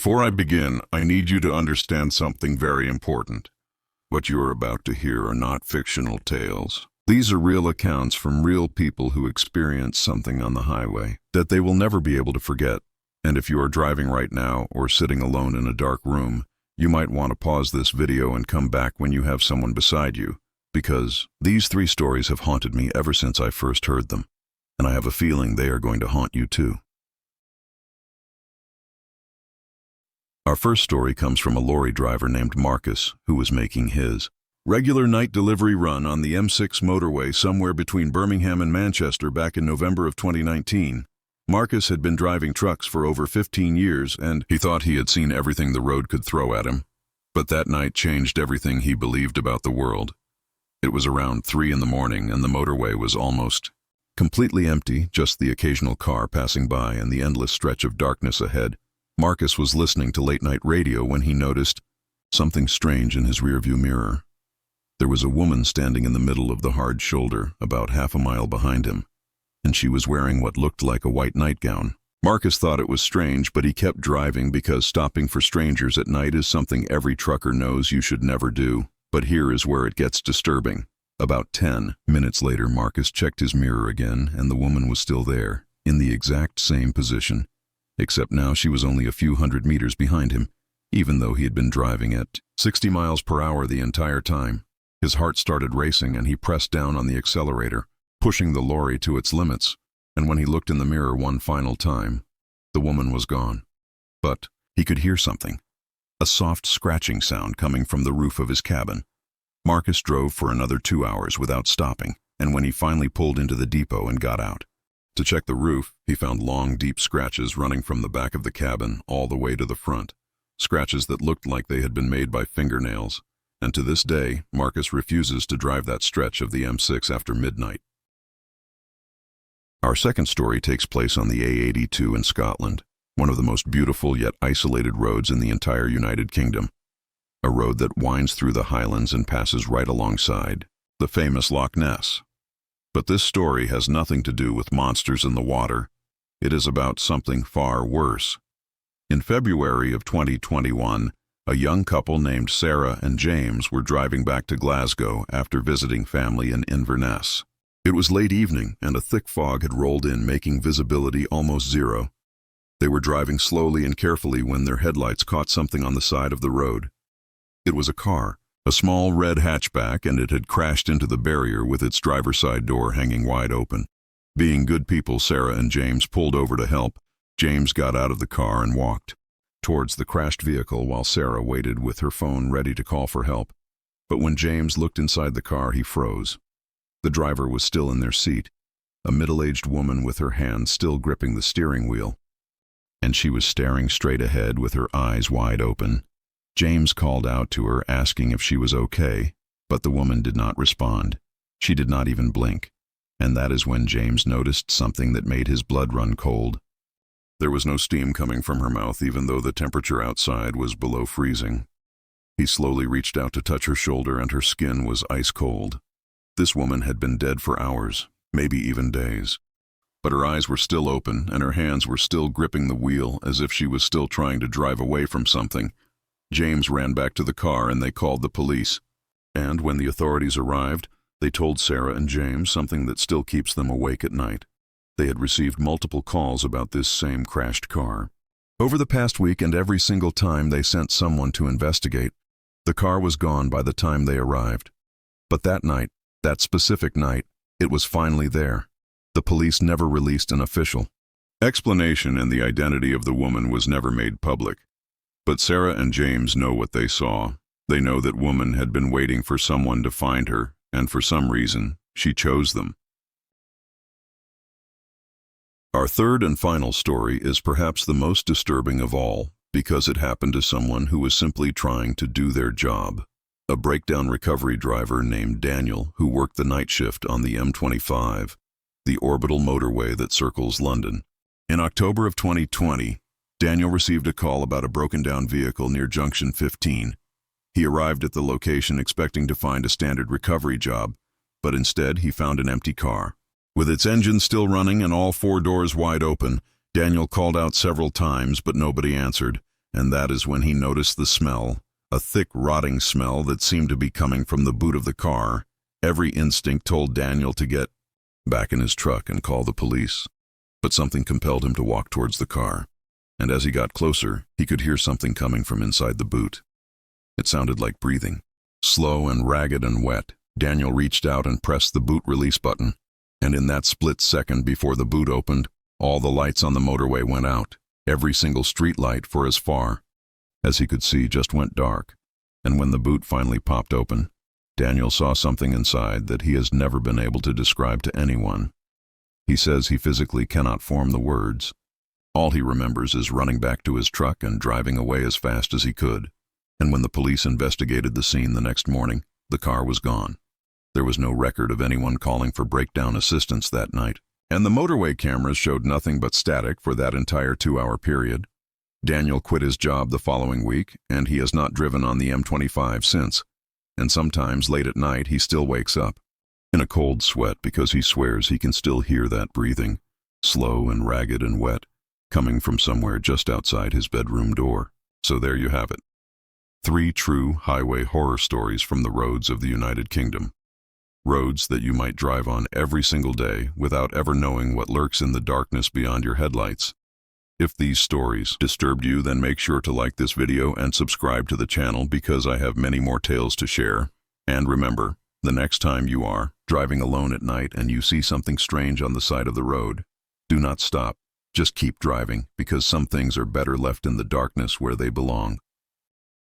Before I begin, I need you to understand something very important. What you are about to hear are not fictional tales. These are real accounts from real people who experienced something on the highway that they will never be able to forget. And if you are driving right now or sitting alone in a dark room, you might want to pause this video and come back when you have someone beside you, because these 3 stories have haunted me ever since I first heard them, and I have a feeling they are going to haunt you too. Our first story comes from a lorry driver named Marcus, who was making his regular night delivery run on the M6 motorway somewhere between Birmingham and Manchester back in November of 2019. Marcus had been driving trucks for over 15 years, and he thought he had seen everything the road could throw at him. But that night changed everything he believed about the world. It was around 3 in the morning, and the motorway was almost completely empty, just the occasional car passing by and the endless stretch of darkness ahead. Marcus was listening to late-night radio when he noticed something strange in his rearview mirror. There was a woman standing in the middle of the hard shoulder, about half a mile behind him, and she was wearing what looked like a white nightgown. Marcus thought it was strange, but he kept driving because stopping for strangers at night is something every trucker knows you should never do. But here is where it gets disturbing. About 10 minutes later, Marcus checked his mirror again, and the woman was still there, in the exact same position. Except now she was only a few hundred meters behind him, even though he had been driving at 60 miles per hour the entire time. His heart started racing and he pressed down on the accelerator, pushing the lorry to its limits, and when he looked in the mirror one final time, the woman was gone. But he could hear something, a soft scratching sound coming from the roof of his cabin. Marcus drove for another 2 hours without stopping, and when he finally pulled into the depot and got out to check the roof, he found long, deep scratches running from the back of the cabin all the way to the front, scratches that looked like they had been made by fingernails, and to this day, Marcus refuses to drive that stretch of the M6 after midnight. Our second story takes place on the A82 in Scotland, one of the most beautiful yet isolated roads in the entire United Kingdom, a road that winds through the Highlands and passes right alongside the famous Loch Ness. But this story has nothing to do with monsters in the water. It is about something far worse. In February of 2021, a young couple named Sarah and James were driving back to Glasgow after visiting family in Inverness. It was late evening, and a thick fog had rolled in, making visibility almost zero. They were driving slowly and carefully when their headlights caught something on the side of the road. It was a car, a small red hatchback, and it had crashed into the barrier with its driver's side door hanging wide open. Being good people, Sarah and James pulled over to help. James got out of the car and walked towards the crashed vehicle while Sarah waited with her phone ready to call for help. But when James looked inside the car, he froze. The driver was still in their seat, a middle-aged woman with her hands still gripping the steering wheel, and she was staring straight ahead with her eyes wide open. James called out to her, asking if she was okay, but the woman did not respond. She did not even blink, and that is when James noticed something that made his blood run cold. There was no steam coming from her mouth, even though the temperature outside was below freezing. He slowly reached out to touch her shoulder, and her skin was ice cold. This woman had been dead for hours, maybe even days. But her eyes were still open, and her hands were still gripping the wheel as if she was still trying to drive away from something. James ran back to the car and they called the police. And when the authorities arrived, they told Sarah and James something that still keeps them awake at night. They had received multiple calls about this same crashed car. Over the past week, and every single time they sent someone to investigate, the car was gone by the time they arrived. But that night, that specific night, it was finally there. The police never released an official explanation, and the identity of the woman was never made public. But Sarah and James know what they saw. They know that woman had been waiting for someone to find her, and for some reason, she chose them. Our third and final story is perhaps the most disturbing of all, because it happened to someone who was simply trying to do their job. A breakdown recovery driver named Daniel, who worked the night shift on the M25, the orbital motorway that circles London. In October of 2020, Daniel received a call about a broken-down vehicle near Junction 15. He arrived at the location expecting to find a standard recovery job, but instead he found an empty car. With its engine still running and all 4 doors wide open, Daniel called out several times, but nobody answered. and that is when he noticed the smell, a thick, rotting smell that seemed to be coming from the boot of the car. Every instinct told Daniel to get back in his truck and call the police. But something compelled him to walk towards the car, and as he got closer, he could hear something coming from inside the boot. It sounded like breathing, slow and ragged and wet. Daniel reached out and pressed the boot release button, and in that split second before the boot opened, all the lights on the motorway went out. Every single street light for as far as he could see just went dark, and when the boot finally popped open, Daniel saw something inside that he has never been able to describe to anyone. He says he physically cannot form the words. All he remembers is running back to his truck and driving away as fast as he could. And when the police investigated the scene the next morning, the car was gone. There was no record of anyone calling for breakdown assistance that night, and the motorway cameras showed nothing but static for that entire 2-hour period. Daniel quit his job the following week, and he has not driven on the M25 since. And sometimes late at night he still wakes up in a cold sweat because he swears he can still hear that breathing, slow and ragged and wet, coming from somewhere just outside his bedroom door. So there you have it. 3 true highway horror stories from the roads of the United Kingdom. Roads that you might drive on every single day without ever knowing what lurks in the darkness beyond your headlights. If these stories disturbed you, then make sure to like this video and subscribe to the channel because I have many more tales to share. And remember, the next time you are driving alone at night and you see something strange on the side of the road, do not stop. Just keep driving because some things are better left in the darkness where they belong.